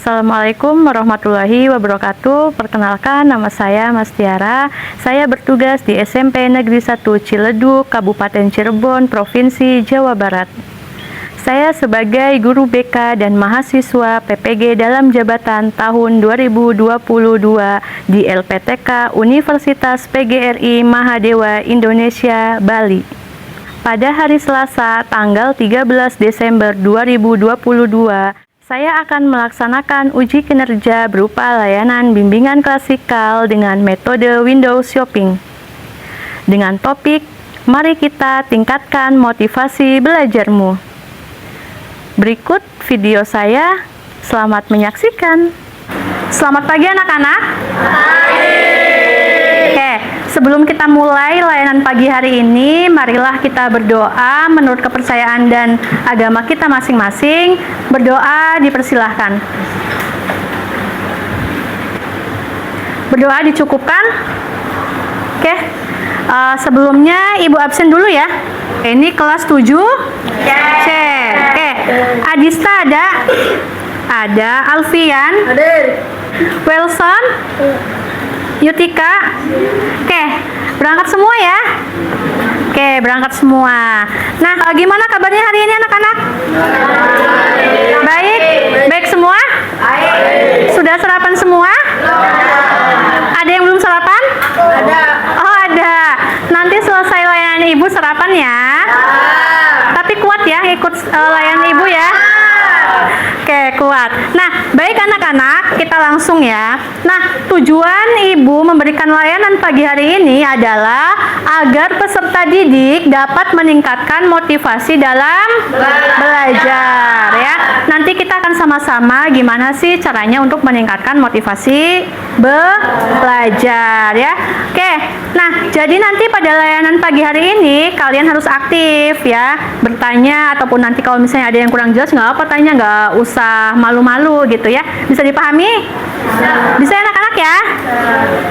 Assalamualaikum warahmatullahi wabarakatuh. Perkenalkan, nama saya Mas Tiara. Saya bertugas di SMP Negeri 1 Ciledug, Kabupaten Cirebon, Provinsi Jawa Barat. Saya sebagai guru BK dan mahasiswa PPG dalam jabatan tahun 2022 di LPTK Universitas PGRI Mahadewa Indonesia, Bali. Pada hari Selasa, tanggal 13 Desember 2022, saya akan melaksanakan uji kinerja berupa layanan bimbingan klasikal dengan metode window shopping. Dengan topik, mari kita tingkatkan motivasi belajarmu. Berikut video saya, selamat menyaksikan. Selamat pagi anak-anak. Oke, sebelum kita mulai layanan pagi hari ini, marilah kita berdoa menurut kepercayaan dan agama kita masing-masing. Berdoa dipersilahkan. Berdoa dicukupkan. Oke, sebelumnya Ibu absen dulu ya. Ini kelas 7 C. Oke, Adista ada? Ada. Alfian? Wilson? Yutika? Oke, berangkat semua ya? Oke, berangkat semua. Nah, gimana kabarnya hari ini anak-anak? Baik? Baik semua? Sudah sarapan semua? Ada yang belum sarapan? Ada. Oh, ada. Nanti selesai layanan Ibu sarapan ya. Tapi kuat ya ikut layanan Ibu ya. Oke, kuat. Nah, baik anak-anak, kita langsung ya. Nah, tujuan Ibu memberikan layanan pagi hari ini adalah agar peserta didik dapat meningkatkan motivasi dalam belajar ya. Nanti kita akan sama-sama gimana sih caranya untuk meningkatkan motivasi belajar ya. Oke, nah jadi nanti pada layanan pagi hari ini kalian harus aktif ya, bertanya ataupun nanti kalau misalnya ada yang kurang jelas nggak apa tanya, nggak usah malu-malu gitu ya. Bisa dipahami? Bisa ya anak-anak ya?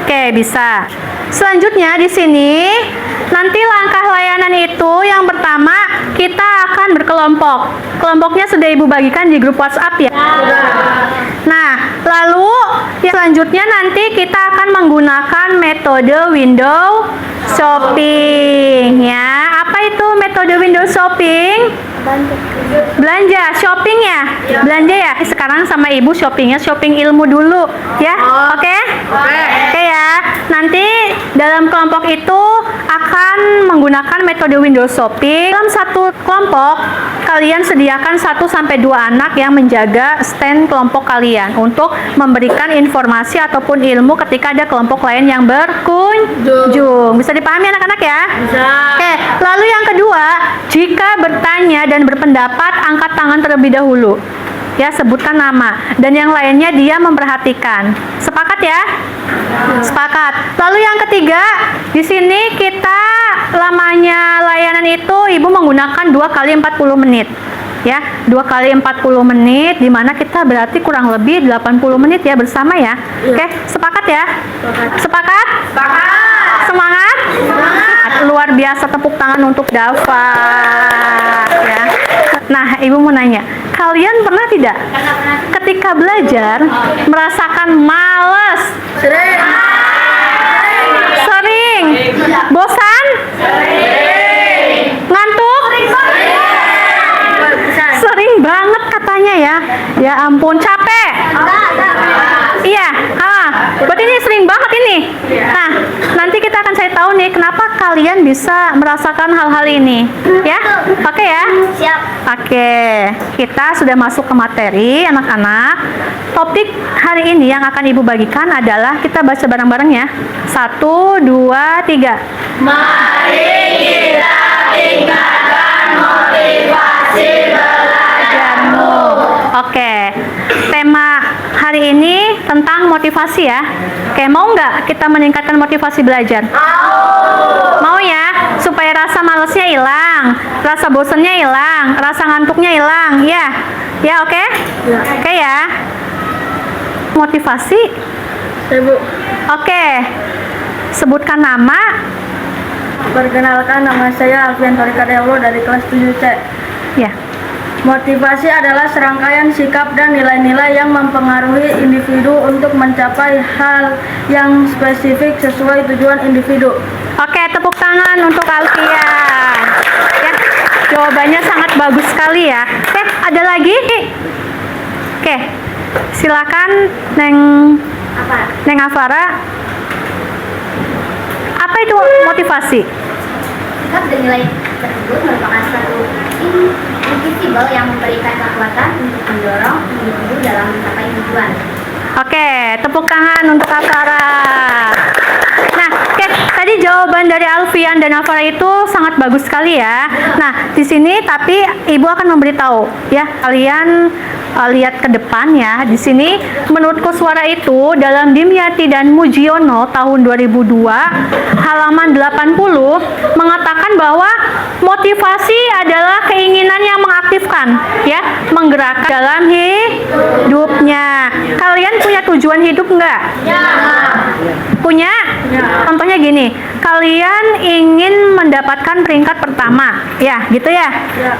Oke, bisa. Selanjutnya di sini nanti langkah layanan itu yang pertama kita akan berkelompok. Kelompoknya sudah Ibu bagikan di grup WhatsApp ya. Nah, lalu yang selanjutnya nanti kita akan menggunakan metode window shopping ya. Apa itu metode window shopping? Belanja, shopping ya? Belanja ya? Sekarang sama Ibu shoppingnya shopping ilmu dulu ya. Oke? Oke ya. Nanti dalam kelompok itu akan menggunakan metode window shopping. Dalam satu kelompok kalian sediakan 1-2 anak yang menjaga stand kelompok kalian untuk memberikan informasi ataupun ilmu ketika ada kelompok lain yang berkunjung. Bisa dipahami anak-anak ya? Bisa. Oke, lalu yang kedua, jika bertanya dan berpendapat, angkat tangan terlebih dahulu. Ya, sebutkan nama. Dan yang lainnya dia memperhatikan. Sepakat ya? Sepakat. Lalu yang ketiga, di sini kita lamanya layanan itu Ibu menggunakan 2 kali 40 menit. Ya, 2 kali 40 menit, dimana kita berarti kurang lebih 80 menit ya bersama ya. Oke, sepakat ya? Sepakat? Sepakat. Semangat? Semangat. Luar biasa, tepuk tangan untuk Dava ya. Nah, Ibu mau nanya, kalian pernah tidak ketika belajar merasakan malas? Sering. Sering. Bosan? Ngantuk? Sering banget katanya ya. Ya ampun, capek. Iya, berarti ini sering banget ini. Nah, nanti kita akan cari tahu nih kenapa kalian bisa merasakan hal-hal ini. Ya, oke ya? Siap. Oke, kita sudah masuk ke materi anak-anak. Topik hari ini yang akan Ibu bagikan adalah kita baca bareng-bareng ya. 1, 2, 3. Mari kita tingkatkan motivasi belajarmu. Oke, tema hari ini tentang motivasi ya. Oke, mau nggak kita meningkatkan motivasi belajar? Mau ya, supaya rasa malesnya hilang, rasa bosannya hilang, rasa ngantuknya hilang, ya? Ya, oke? Oke ya. Motivasi? Ibu. Oke. Sebutkan nama. Perkenalkan, nama saya Alfian Torika Deolo dari kelas 7C. Ya. Motivasi adalah serangkaian sikap dan nilai-nilai yang mempengaruhi individu untuk mencapai hal yang spesifik sesuai tujuan individu. Oke, tepuk tangan untuk Alfian. Ya, jawabannya sangat bagus sekali ya. Oke, ada lagi? Oke, silakan Neng Afara. Apa itu motivasi? Sikap dan nilai tersebut merupakan suatu invisible yang memberikan kekuatan untuk mendorong individu dalam mencapai tujuan. Oke, tepuk tangan untuk Afara. Nah, oke, tadi jawaban dari Alfian dan Afara itu sangat bagus sekali ya. Nah, di sini tapi Ibu akan memberitahu ya, kalian lihat ke depan ya. Di sini menurut Koswara itu dalam Dimyati dan Mujiono tahun 2002 halaman 80 mengatakan bahwa motivasi adalah keinginan yang mengaktifkan ya, menggerakkan dalam hidupnya. Kalian punya tujuan hidup nggak? Punya? Contohnya gini, kalian ingin mendapatkan peringkat pertama, ya, gitu ya.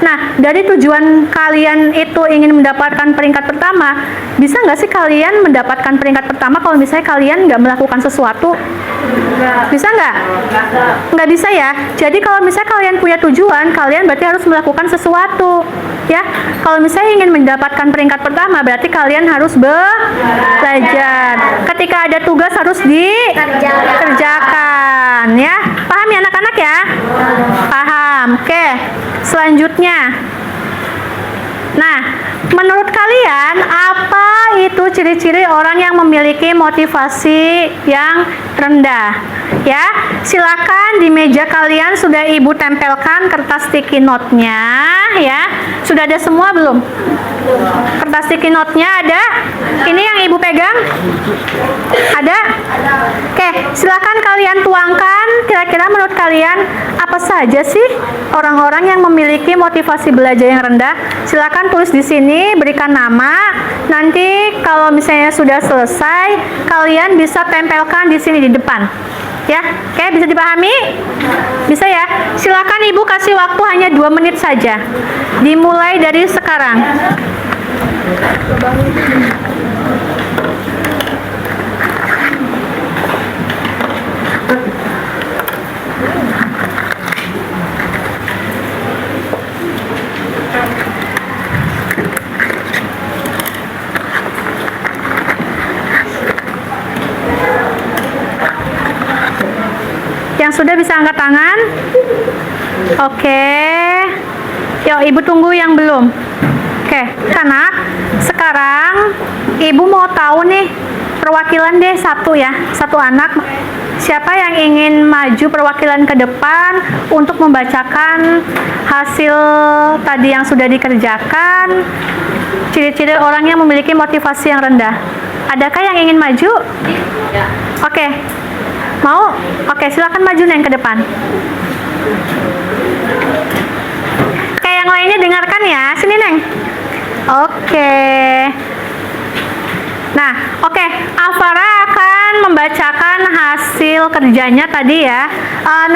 Nah, dari tujuan kalian itu ingin mendapatkan peringkat pertama, bisa nggak sih kalian mendapatkan peringkat pertama kalau misalnya kalian nggak melakukan sesuatu? Bisa nggak? Nggak bisa ya. Jadi kalau misalnya kalian punya tujuan, kalian berarti harus melakukan sesuatu, ya. Kalau misalnya ingin mendapatkan peringkat pertama, berarti kalian harus belajar. Ketika ada tugas harus dikerjakan, ya. Paham ya anak-anak ya? Paham. Oke. Selanjutnya. Nah, menurut kalian apa itu ciri-ciri orang yang memiliki motivasi yang rendah? Ya, silakan di meja kalian sudah Ibu tempelkan kertas sticky note-nya ya. Sudah ada semua belum? Kertas sticky note-nya ada? Ini yang Ibu pegang? Ada? Oke, silakan kalian tuangkan kira-kira menurut kalian apa saja sih orang-orang yang memiliki motivasi belajar yang rendah? Silakan tulis di sini, berikan nama. Nanti kalau misalnya sudah selesai, kalian bisa tempelkan di sini di depan. Ya, oke, bisa dipahami? Bisa ya? Silakan Ibu kasih waktu hanya 2 menit saja. Dimulai dari sekarang. Yang sudah bisa angkat tangan. Oke. Yuk, Ibu tunggu yang belum. Oke, anak. Sekarang Ibu mau tahu nih, perwakilan deh satu ya, satu anak. Siapa yang ingin maju perwakilan ke depan untuk membacakan hasil tadi yang sudah dikerjakan? Ciri-ciri orang yang memiliki motivasi yang rendah. Adakah yang ingin maju? Oke. Mau? Oke, silakan maju Neng ke depan. Kayak yang lainnya dengarkan ya. Sini Neng. Oke. Nah, oke. Afara akan membacakan hasil kerjanya tadi ya.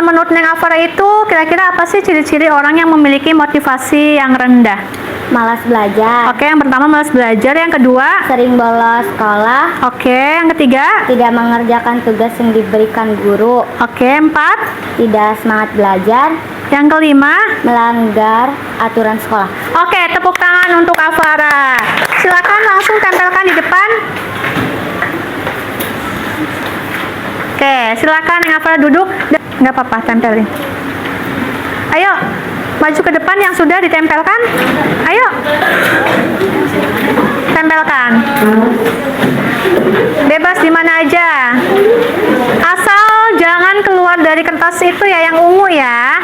Menurut Neng Afara itu kira-kira apa sih ciri-ciri orang yang memiliki motivasi yang rendah? Malas belajar, Oke, yang pertama malas belajar. Yang kedua? sering bolos sekolah, Oke, yang ketiga? tidak mengerjakan tugas yang diberikan guru, Oke, 4. tidak semangat belajar, Yang kelima? melanggar aturan sekolah. Oke, tepuk tangan untuk Afara. Silakan langsung tempelkan di depan. Oke, silakan yang Afara duduk. Nggak apa-apa, tempelin. Ayo, maju ke depan yang sudah ditempelkan. Ayo, tempelkan. Bebas di mana aja. Asal jangan keluar dari kertas itu ya, yang ungu ya.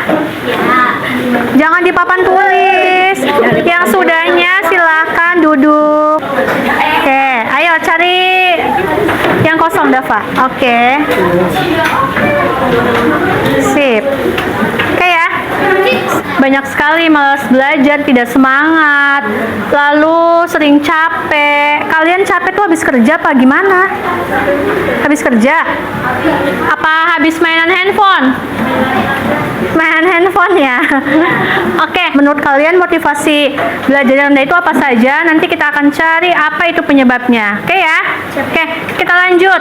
Jangan di papan tulis. Yang sudahnya silakan duduk. Oke, ayo cari yang kosong Dava. Oke. Sip. Oke ya. Banyak sekali malas belajar, tidak semangat, lalu sering capek. Kalian capek tuh habis kerja apa gimana? Habis kerja? Apa habis mainan handphone? Main handphone ya. Oke, menurut kalian motivasi belajar rendah itu apa saja? Nanti kita akan cari apa itu penyebabnya. Oke ya? Oke, kita lanjut.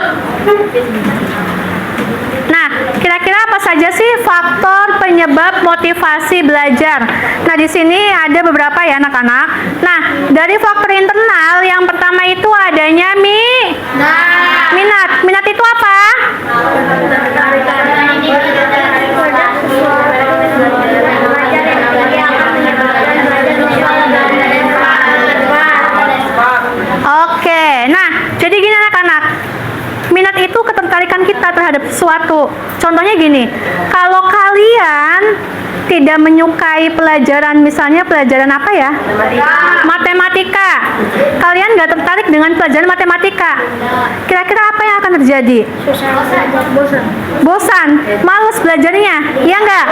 Nah, kira-kira apa saja sih faktor penyebab motivasi belajar? Nah, di sini ada beberapa ya anak-anak. Nah, dari faktor internal yang pertama itu adanya minat. Minat itu apa? Oke, nah jadi gini anak-anak, minat itu ketertarikan kita terhadap sesuatu. Contohnya gini, kalau kalian tidak menyukai pelajaran, misalnya pelajaran apa ya? Matematika. Kalian nggak tertarik dengan pelajaran matematika. Kira-kira apa yang akan terjadi? Bosan, males belajarnya, ya nggak?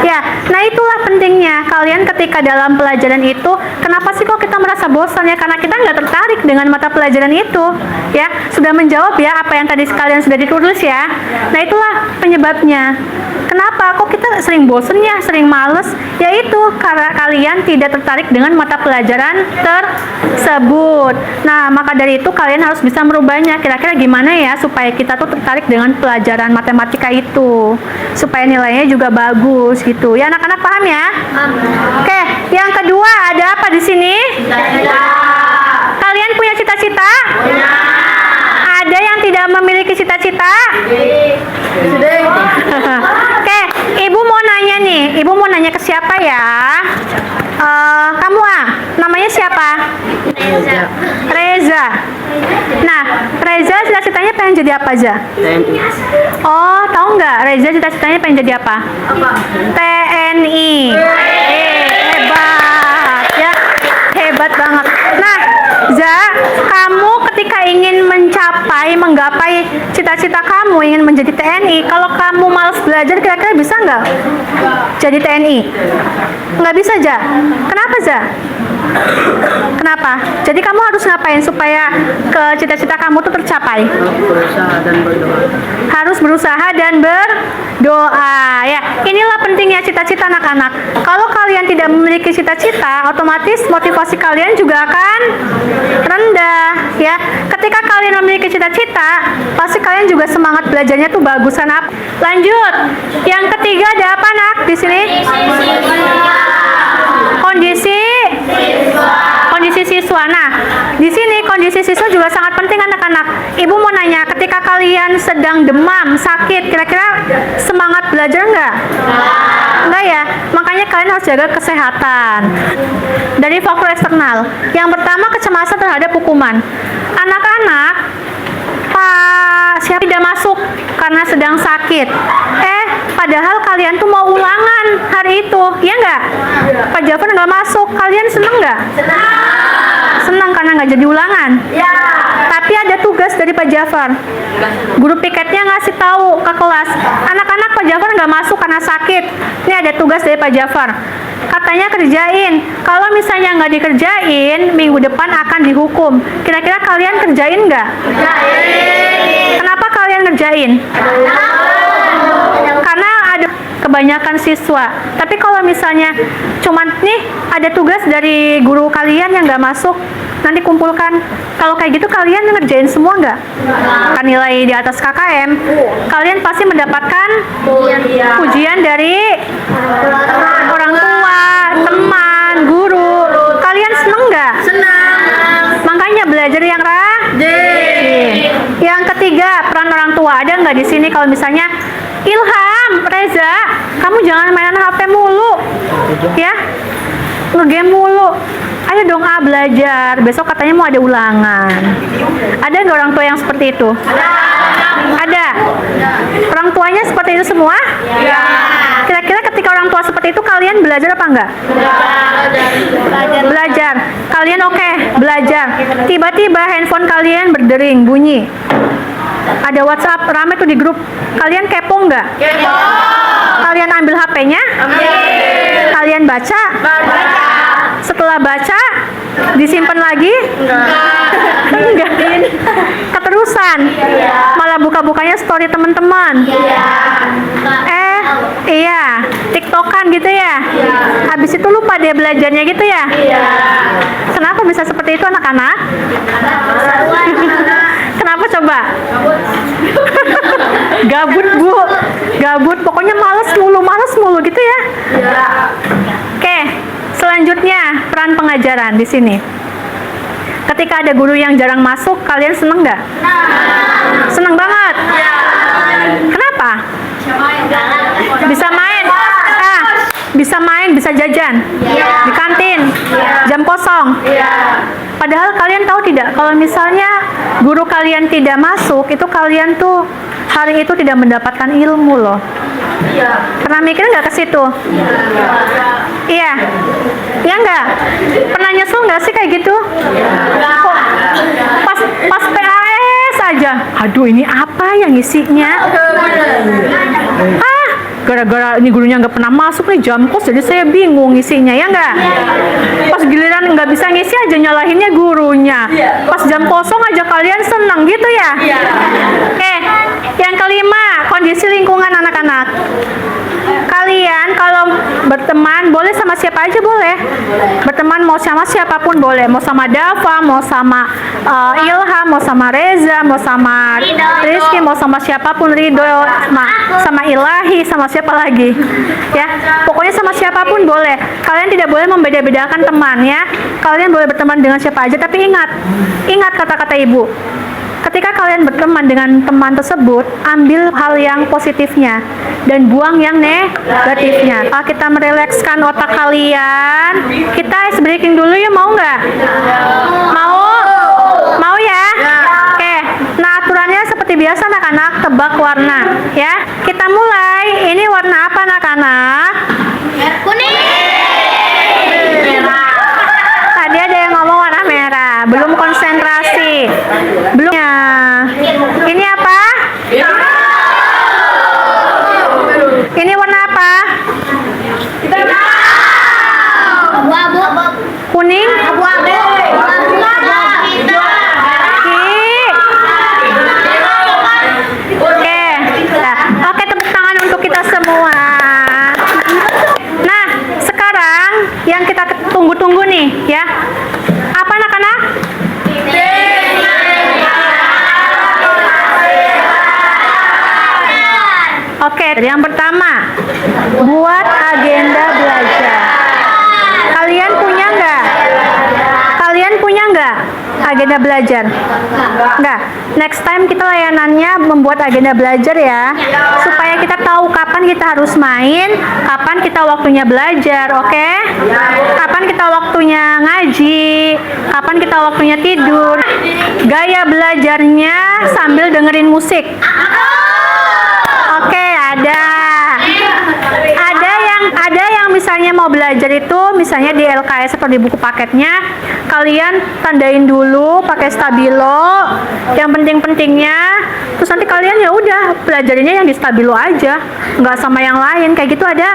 Ya, nah itulah pentingnya kalian ketika dalam pelajaran itu. Kenapa sih kok kita merasa bosan ya? Karena kita nggak tertarik dengan mata pelajaran itu, ya. Sudah menjawab ya apa yang tadi sekalian sudah ditulis ya. Nah itulah penyebabnya. Kenapa kok kita sering bosan ya, sering males? Yaitu karena kalian tidak tertarik dengan mata pelajaran tersebut. Nah, maka dari itu kalian harus bisa merubahnya. Kira-kira gimana ya supaya kita tuh tertarik dengan pelajaran matematika itu, supaya nilainya juga bagus gitu. Ya anak-anak paham ya? Oke, yang kedua ada apa di sini? Kalian punya cita-cita? Ada yang tidak memiliki cita-cita? Oke, ibu mau nanya nih. Ibu mau nanya ke siapa ya? Kamu namanya siapa? Reza. Nah, Reza cita-citanya pengen jadi apa aja? Oh, tahu nggak? Reza cita-citanya pengen jadi apa? TNI. Hebat ya, hebat banget. Nah, Za, kamu ketika ingin menggapai cita-cita kamu, ingin menjadi TNI, kalau kamu malas belajar, kira-kira bisa nggak jadi TNI? Nggak bisa, Za. Kenapa, Za? Kenapa? Jadi kamu harus ngapain supaya ke cita-cita kamu tuh tercapai? Harus berusaha dan berdoa. Ya, inilah pentingnya cita-cita anak-anak. Kalau kalian tidak memiliki cita-cita, otomatis motivasi kalian juga akan rendah. Ya, ketika kalian memiliki cita-cita, pasti kalian juga semangat belajarnya tuh bagus kan? Lanjut. Yang ketiga ada apa, Nak? Di sini? Kondisi siswa. Nah, di sini kondisi siswa juga sangat penting anak-anak. Ibu mau nanya, ketika kalian sedang demam, sakit, kira-kira semangat belajar nggak? Enggak ya? Makanya kalian harus jaga kesehatan. Dari faktor eksternal, yang pertama kecemasan terhadap hukuman. Anak-anak, siapa tidak masuk karena sedang sakit? Padahal kalian tuh mau ulangan hari itu, ya nggak? Pak Jafar nggak masuk, kalian seneng nggak? Senang karena nggak jadi ulangan. Tapi ada tugas dari Pak Jafar. Guru piketnya ngasih tahu ke kelas, anak-anak Pak Jafar nggak masuk karena sakit. Ini ada tugas dari Pak Jafar. Katanya kerjain. Kalau misalnya nggak dikerjain, minggu depan akan dihukum. Kira-kira kalian kerjain nggak? Kenapa kalian ngerjain? Karena ada kebanyakan siswa. Tapi kalau misalnya cuman nih ada tugas dari guru kalian yang nggak masuk, nanti kumpulkan. Kalau kayak gitu kalian ngerjain semua nggak? Kan nilai di atas KKM. Kalian pasti mendapatkan pujian dari orang tua, teman, guru. Kalian seneng nggak? Senang. Makanya belajar yang rajin. Yang ketiga, peran orang tua. Ada nggak di sini kalau misalnya Ilham, Reza, kamu jangan mainan HP mulu, ya, ngegame mulu. Ayo dong belajar. Besok katanya mau ada ulangan. Ada nggak orang tua yang seperti itu? Ada. Orang tuanya seperti itu semua? Kira-kira ketika orang tua seperti itu kalian belajar apa enggak? Belajar. Kalian oke, belajar. Tiba-tiba handphone kalian berdering, bunyi. Ada WhatsApp rame tuh di grup. Kalian kepo nggak? Kepo. Kalian ambil HP-nya? Kalian baca? Setelah baca, disimpan lagi? Enggak. Keterusan. Malah buka-bukanya story teman-teman. Iya, tiktokan gitu ya? Habis itu lupa dia belajarnya gitu ya? Kenapa bisa seperti itu anak-anak? Kenapa coba? Gabut bu, gabut. Pokoknya males mulu gitu ya? Oke, selanjutnya peran pengajaran di sini. Ketika ada guru yang jarang masuk, kalian seneng nggak? Seneng banget. Kenapa? Bisa main, bisa main, bisa jajan di kantin, jam kosong. Padahal kalian tahu tidak, kalau misalnya guru kalian tidak masuk, itu kalian tuh hari itu tidak mendapatkan ilmu loh. Pernah mikir nggak ke situ? Iya, ya nggak? Pernah nyesel nggak sih kayak gitu? Kok pas PAS aja, aduh ini apa yang isinya? Gara-gara ini gurunya nggak pernah masuk nih jam kos, jadi saya bingung isinya, ya nggak? Pas giliran nggak bisa ngisi aja nyalahinnya gurunya. Pas jam kosong aja kalian seneng gitu ya? Oke, yang kelima, kondisi lingkungan anak-anak. Kalian kalau berteman boleh sama siapa aja boleh. Berteman mau sama siapapun boleh. Mau sama Dava, mau sama Ilham, mau sama Reza, mau sama Rizky, mau sama siapapun, Ridho, sama Ilahi, sama siapa lagi. Ya, pokoknya sama siapapun boleh. Kalian tidak boleh membeda-bedakan teman ya. Kalian boleh berteman dengan siapa aja, tapi ingat kata-kata ibu. Ketika kalian berteman dengan teman tersebut, ambil hal yang positifnya dan buang yang negatifnya. Kita merelekskan otak kalian. Kita ice breaking dulu ya, mau nggak? Mau? Mau ya? Oke. Nah, aturannya seperti biasa anak-anak, tebak warna ya. Kita mulai. Ini warna apa anak-anak? Kuning. Tadi ada yang ngomong warna merah, belum konsentrasi. Belum ya. Ini apa? Ini warna apa? Abu-abu. Kuning? Abu-abu. Oke. Oke, tepuk tangan untuk kita semua. Nah, sekarang yang kita tunggu-tunggu nih ya. Apa anak-anak? Oke, yang pertama, buat agenda belajar. Kalian punya nggak? Kalian punya nggak agenda belajar? Nggak. Next time kita layanannya membuat agenda belajar ya, supaya kita tahu kapan kita harus main, kapan kita waktunya belajar, oke? Kapan kita waktunya ngaji, kapan kita waktunya tidur. Gaya belajarnya sambil dengerin musik. Oke, ada yang misalnya mau belajar itu misalnya di LKS atau di buku paketnya, kalian tandain dulu pakai stabilo yang penting-pentingnya, terus nanti kalian ya udah belajarnya yang di stabilo aja, nggak sama yang lain kayak gitu. Ada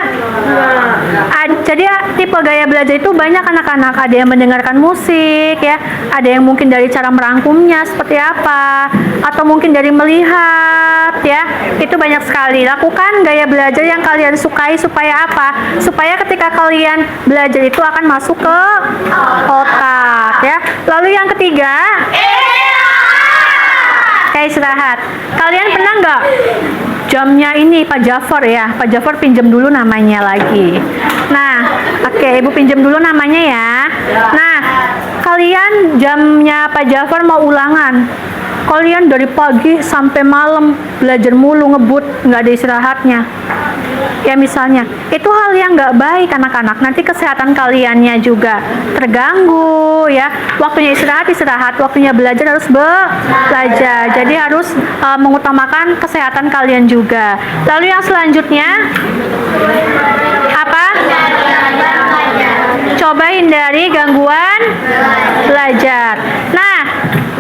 jadi tipe gaya belajar itu banyak anak-anak. Ada yang mendengarkan musik ya, ada yang mungkin dari cara merangkumnya seperti apa, atau mungkin dari melihat ya. Itu banyak sekali. Lakukan gaya belajar yang kalian sukai supaya apa? Supaya ketika kalian belajar itu akan masuk ke otak ya. Lalu yang ketiga, kayak istirahat. Kalian pernah nggak jamnya ini Pak Jafar ya? Pak Jafar pinjam dulu namanya lagi. Nah, oke, Ibu pinjam dulu namanya ya. Nah, kalian jamnya Pak Jafar mau ulangan. Kalian dari pagi sampai malam belajar mulu, ngebut, nggak ada istirahatnya. Ya misalnya, itu hal yang nggak baik anak-anak. Nanti kesehatan kaliannya juga terganggu ya. Waktunya istirahat, waktunya belajar harus belajar. Jadi harus mengutamakan kesehatan kalian juga. Lalu yang selanjutnya apa? Coba hindari gangguan belajar. Nah,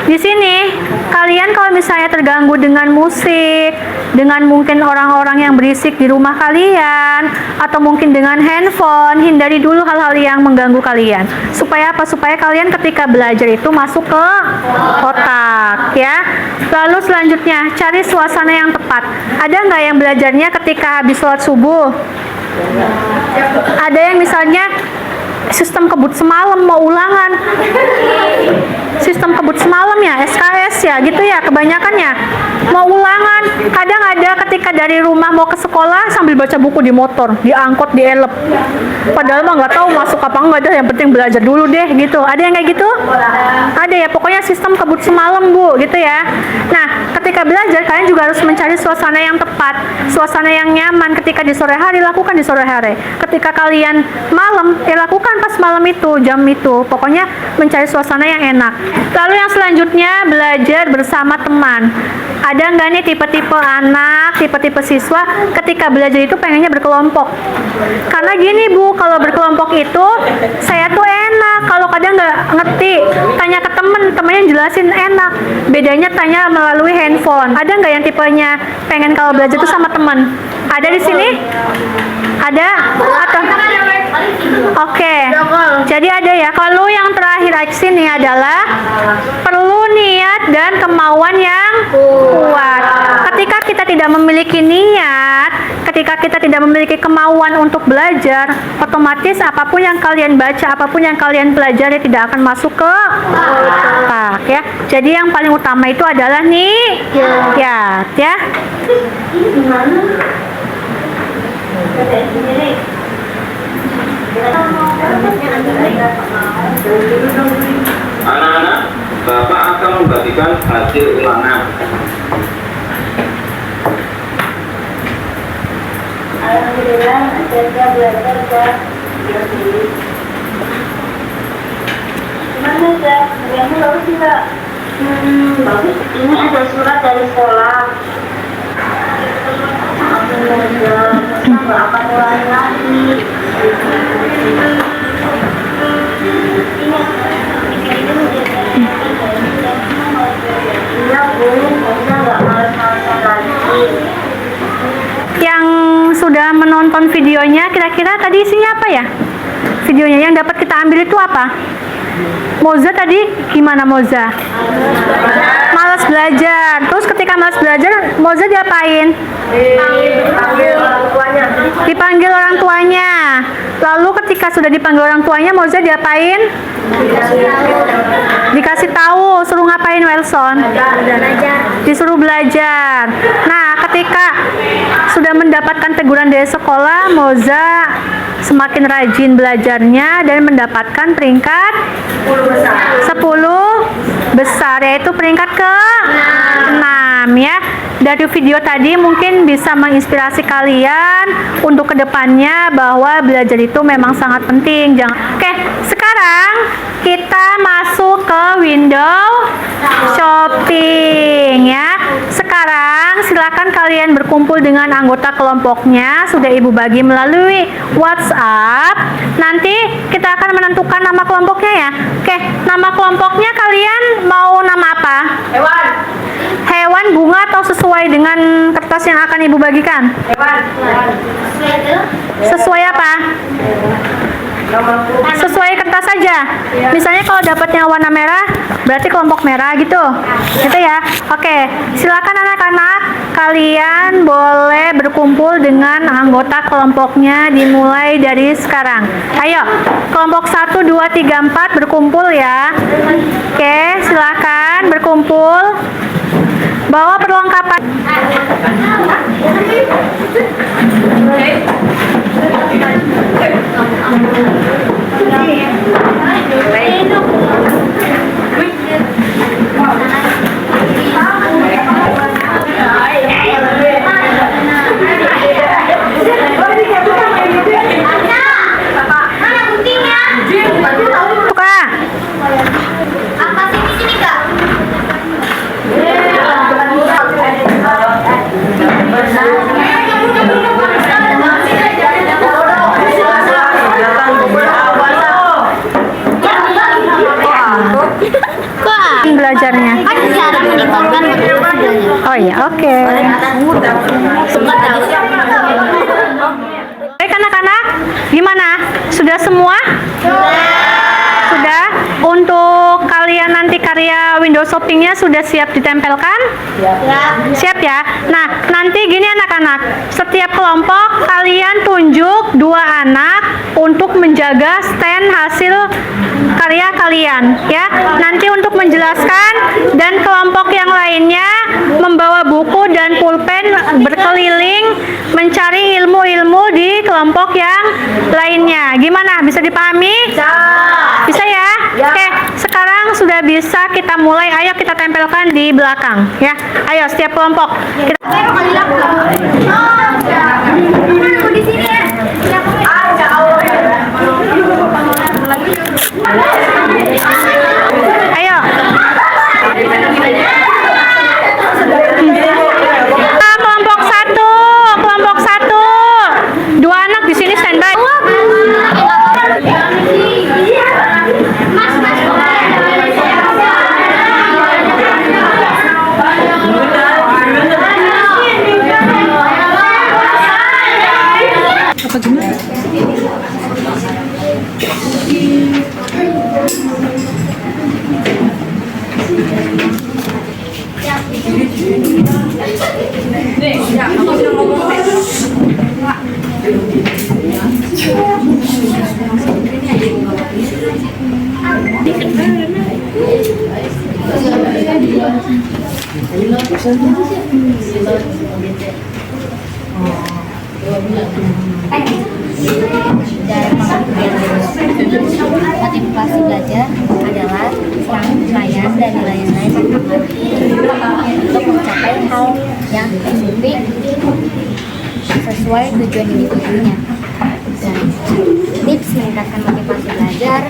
di sini kalian kalau misalnya terganggu dengan musik, dengan mungkin orang-orang yang berisik di rumah kalian, atau mungkin dengan handphone. Hindari dulu hal-hal yang mengganggu kalian. Supaya apa? Supaya kalian ketika belajar itu masuk ke otak, ya. Lalu selanjutnya, cari suasana yang tepat. Ada nggak yang belajarnya ketika habis sholat subuh? Ada yang misalnya sistem kebut semalam mau ulangan, sistem kebut semalam ya, SKS ya, gitu ya, kebanyakannya mau ulangan. Kadang ada ketika dari rumah mau ke sekolah sambil baca buku di motor, diangkut, dielep, padahal mah nggak tahu masuk apa enggak, dah yang penting belajar dulu deh, gitu. Ada yang kayak gitu? Ada ya, pokoknya sistem kebut semalam, Bu, gitu ya. Nah, ketika belajar kalian juga harus mencari suasana yang tepat, suasana yang nyaman. Ketika di sore hari, lakukan di sore hari. Ketika kalian malam, ya lakukan pas malam itu, jam itu. Pokoknya mencari suasana yang enak. Lalu yang selanjutnya, belajar bersama teman. Ada nggak nih tipe-tipe anak, tipe-tipe siswa ketika belajar itu pengennya berkelompok? Karena gini, Bu, kalau berkelompok itu saya tuh enak. Kalau kadang nggak ngerti, tanya ke temen, temennya jelasin enak. Bedanya tanya melalui handphone. Ada nggak yang tipenya pengen kalau belajar itu sama teman? Ada di sini? Ada? Atau? Oke. Jadi ada ya. Kalau yang terakhir di sini adalah perlu niat dan kemauan yang kuat. Ketika kita tidak memiliki niat, ketika kita tidak memiliki kemauan untuk belajar, otomatis apapun yang kalian baca, apapun yang kalian pelajari tidak akan masuk ke otak, ya. Jadi yang paling utama itu adalah niat, ya. Anak-anak, Bapak akan membagikan hasil ulangan. Alhamdulillah, akhirnya belajar ke diri. Gimana ya? Yang bagus juga. Bagus. Ini ada surat dari sekolah. Aku belajar, nggak akan ulangi lagi. Iya, Bu. Kita nggak malas-malasan lagi. Yang sudah menonton videonya, kira-kira tadi isinya apa ya? Videonya yang dapat kita ambil itu apa? Moza tadi gimana, Moza? Malas belajar. Terus ketika malas belajar, Moza diapain? Dipanggil orang tuanya. Lalu ketika sudah dipanggil orang tuanya, Moza diapain? Dikasih tahu. Suruh ngapain, Wilson? Disuruh belajar. Nah, ketika sudah mendapatkan teguran dari sekolah, Moza semakin rajin belajarnya dan mendapatkan peringkat 10 besar, yaitu peringkat ke-6, ya. Dari video tadi mungkin bisa menginspirasi kalian untuk kedepannya bahwa belajar itu memang sangat penting. Oke, sekarang kita masuk ke window shopping, ya. Sekarang silakan kalian berkumpul dengan anggota kelompoknya. Sudah Ibu bagi melalui WhatsApp. Nanti kita akan menentukan nama kelompoknya, ya. Oke, nama kelompoknya kalian mau nama apa? Hewan, bunga, atau sesuai dengan kertas yang akan Ibu bagikan? Sesuai apa? Sesuai kertas saja. Misalnya kalau dapatnya warna merah, berarti kelompok merah gitu. Gitu ya. Oke, silakan anak-anak, kalian boleh berkumpul dengan anggota kelompoknya dimulai dari sekarang. Ayo, kelompok 1, 2, 3, 4 berkumpul ya. Oke, silakan berkumpul. Bawa perlengkapan. Suka? Apa sini Kak? Belajarnya. Kan cara meningkatkan motivasi belajar. Oh ya, oke. Baik anak-anak, gimana? Sudah semua? Sudah? Untuk kalian nanti karya window shoppingnya sudah siap ditempelkan? Siap ya? Nah, nanti gini anak-anak, setiap kelompok kalian tunjuk 2 anak untuk menjaga stand hasil karya kalian ya. Nanti untuk menjelaskan, dan kelompok yang lainnya membawa buku dan pulpen berkeliling mencari ilmu-ilmu di kelompok yang lainnya. Gimana? Bisa dipahami? Bisa ya? Oke, sekarang sudah bisa kita mulai. Ayo kita tempelkan di belakang ya. Ayo setiap kelompok. Di sini ya. Ayo. Kelompok satu. 2 anak di sini standby. Motivasi belajar adalah rangkaian dan nilai-nilai untuk mencapai hal yang spesifik sesuai tujuan individunya. Tips meningkatkan motivasi belajar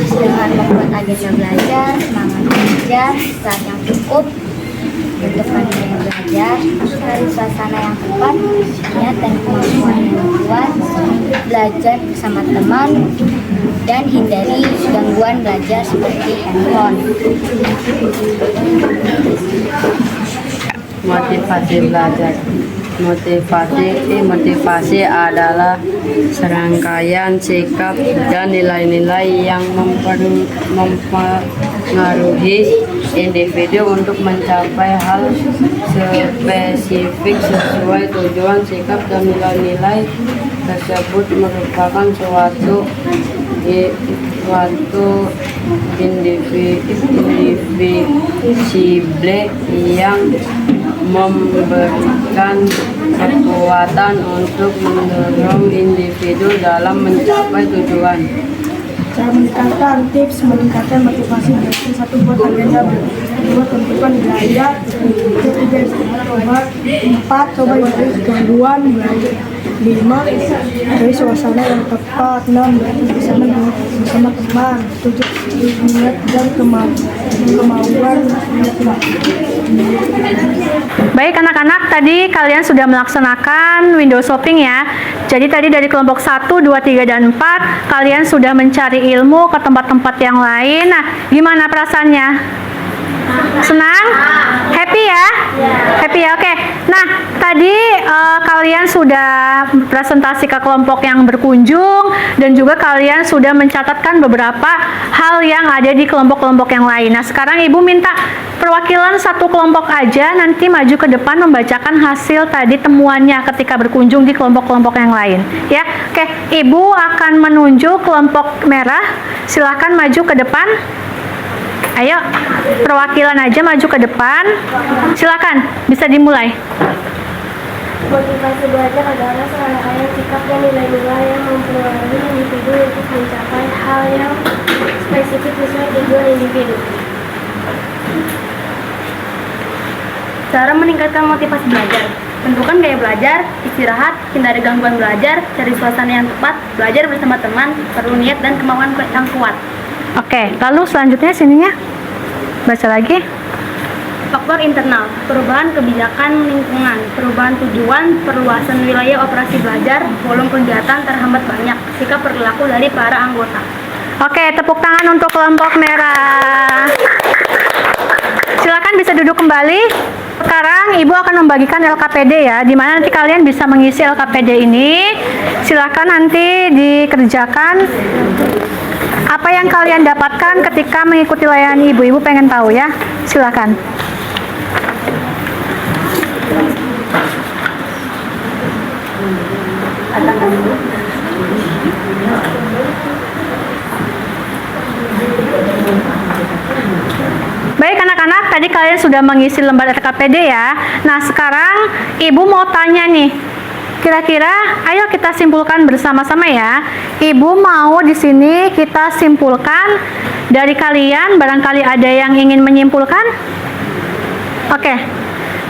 dengan membuat agenda belajar, semangat belajar, saat yang cukup, bentukan nilai belajar, cari suasana yang tepat, niat dan kemampuan yang kuat, belajar bersama teman, dan hindari gangguan belajar seperti handphone. Motivasi belajar. Motivasi adalah serangkaian sikap dan nilai-nilai yang mempengaruhi individu untuk mencapai hal spesifik sesuai tujuan. Sikap dan nilai-nilai tersebut merupakan suatu indivisible yang memberikan kekuatan untuk mendorong individu dalam mencapai tujuan. Cara meningkatkan meningkatkan motivasi belajar. 1. Buat agenda. 2. Tentukan wilayah. 3. Istirahat obat. 4. Coba hindari gangguan belajar. 5. Cari suasana yang tepat. 6. Belajar bersama teman. 7. Minat dan kemauan. Baik anak-anak, tadi kalian sudah melaksanakan window shopping ya. Jadi tadi dari kelompok 1, 2, 3, dan 4 kalian sudah mencari ilmu ke tempat-tempat yang lain. Nah, gimana perasaannya? Senang? Happy ya? Happy ya, oke. Nah, tadi kalian sudah presentasi ke kelompok yang berkunjung, dan juga kalian sudah mencatatkan beberapa hal yang ada di kelompok-kelompok yang lain. Nah, sekarang Ibu minta perwakilan satu kelompok aja nanti maju ke depan membacakan hasil tadi temuannya ketika berkunjung di kelompok-kelompok yang lain. Ya, oke. Ibu akan menunjuk kelompok merah. Silakan maju ke depan. Ayo, perwakilan aja maju ke depan. Silakan, bisa dimulai. Motivasi belajar adalah serangkaian sikap dan nilai-nilai yang mempengaruhi individu untuk mencapai hal yang spesifik sesuai tujuan individu. Cara meningkatkan motivasi belajar. Tentukan gaya belajar, istirahat, hindari gangguan belajar, cari suasana yang tepat, belajar bersama teman, perlu niat dan kemauan yang kuat. Oke, lalu selanjutnya sininya. Baca lagi. Faktor internal, perubahan kebijakan lingkungan, perubahan tujuan, perluasan wilayah operasi belajar, volume kegiatan terhambat banyak, sikap perilaku dari para anggota. Oke, tepuk tangan untuk kelompok merah. Silakan bisa duduk kembali. Sekarang Ibu akan membagikan LKPD ya, di mana nanti kalian bisa mengisi LKPD ini. Silakan nanti dikerjakan apa yang kalian dapatkan ketika mengikuti layanan Ibu. Ibu pengen tahu ya, silakan. Baik anak-anak, tadi kalian sudah mengisi lembar LKPD ya. Nah sekarang Ibu mau tanya nih, kira-kira ayo kita simpulkan bersama-sama ya. Ibu mau di sini kita simpulkan dari kalian, barangkali ada yang ingin menyimpulkan? Oke,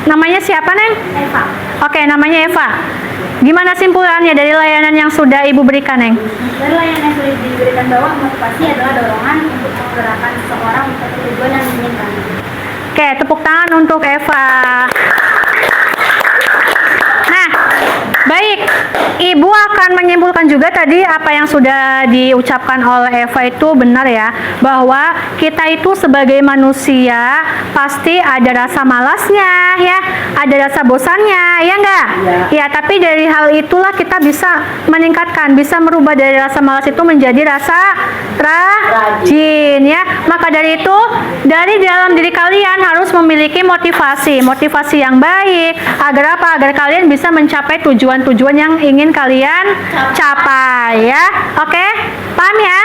namanya siapa Neng? Eva. Oke, namanya Eva. Gimana simpulannya dari layanan yang sudah Ibu berikan Neng? Dari layanan yang sudah diberikan bahwa motivasi adalah dorongan untuk menggerakkan seseorang mencapai tujuan yang diinginkan. Oke, tepuk tangan untuk Eva. Nah, baik. Ibu akan menyimpulkan juga tadi apa yang sudah diucapkan oleh Eva itu benar ya, bahwa kita itu sebagai manusia pasti ada rasa malasnya ya, ada rasa bosannya, ya enggak? Ya, tapi dari hal itulah kita bisa meningkatkan, bisa merubah dari rasa malas itu menjadi rasa rajin ya. Maka dari itu, dari dalam diri kalian harus memiliki motivasi yang baik agar apa? Agar kalian bisa mencapai tujuan-tujuan yang ingin kalian capai ya. Oke? Paham ya?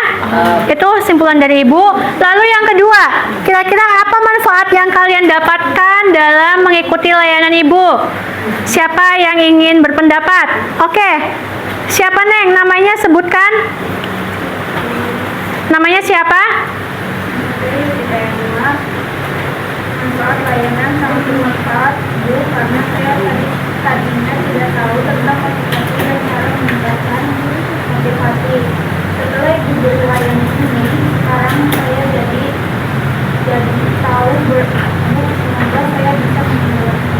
Itu simpulan dari Ibu. Lalu yang kedua, kira-kira apa manfaat yang kalian dapatkan dalam mengikuti layanan Ibu? Siapa yang ingin berpendapat? Oke. Siapa Neng? Namanya sebutkan. Namanya siapa? Manfaat layanan sangat bermanfaat Bu, karena saya tadinya tidak tahu tentang motivasi dan cara meningkatkan motivasi. Setelah diberi layanan ini, sekarang saya jadi tahu Bu, semoga saya bisa menjalankan.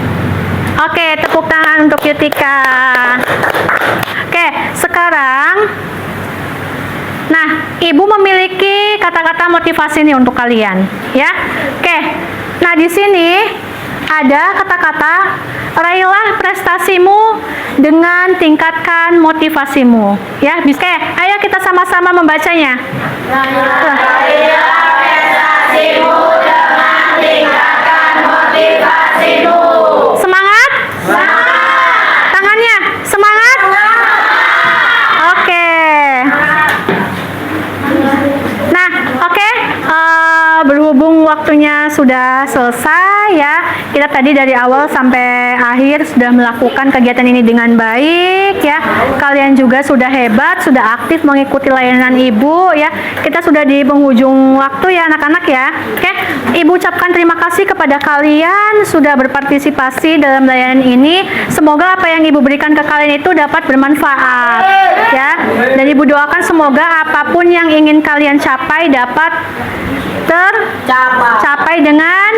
Oke, tepuk tangan untuk Yutika. Oke, sekarang nah, Ibu memiliki kata-kata motivasi nih untuk kalian, ya. Oke. Nah, di sini ada kata-kata raihlah prestasimu dengan tingkatkan motivasimu. Ya, bisa. Ayo kita sama-sama membacanya. Raihlah prestasimu dengan tingkatkan motivasimu. Semangat? Semangat. Tangannya, semangat? Oke. Nah, oke. Berhubung waktunya sudah selesai ya, kita tadi dari awal sampai akhir sudah melakukan kegiatan ini dengan baik ya. Kalian juga sudah hebat, sudah aktif mengikuti layanan Ibu ya. Kita sudah di penghujung waktu ya anak-anak ya. Oke, Ibu ucapkan terima kasih kepada kalian sudah berpartisipasi dalam layanan ini. Semoga apa yang Ibu berikan ke kalian itu dapat bermanfaat ya. Dan Ibu doakan semoga apapun yang ingin kalian capai dapat tercapai dengan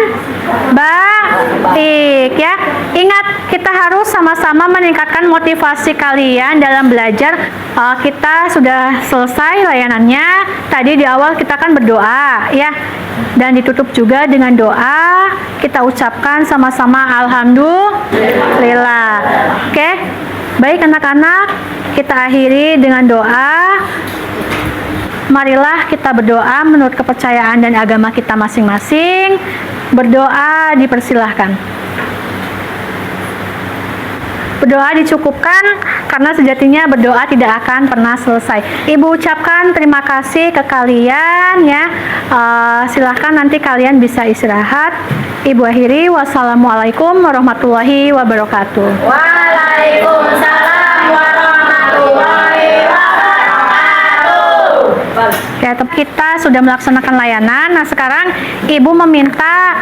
baik ya. Ingat, kita harus sama-sama meningkatkan motivasi kalian dalam belajar. Kita sudah selesai layanannya. Tadi di awal kita kan berdoa ya, dan ditutup juga dengan doa. Kita ucapkan sama-sama alhamdulillah. Oke, baik anak-anak, kita akhiri dengan doa. Marilah kita berdoa menurut kepercayaan dan agama kita masing-masing. Berdoa dipersilahkan. Berdoa dicukupkan karena sejatinya berdoa tidak akan pernah selesai. Ibu ucapkan terima kasih ke kalian ya. Silahkan nanti kalian bisa istirahat. Ibu akhiri, wassalamualaikum warahmatullahi wabarakatuh. Waalaikumsalam warahmatullahi wabarakatuh. Ya, kita sudah melaksanakan layanan. Nah, sekarang Ibu meminta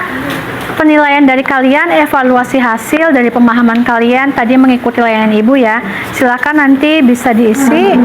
penilaian dari kalian, evaluasi hasil dari pemahaman kalian tadi mengikuti layanan Ibu ya. Silakan nanti bisa diisi.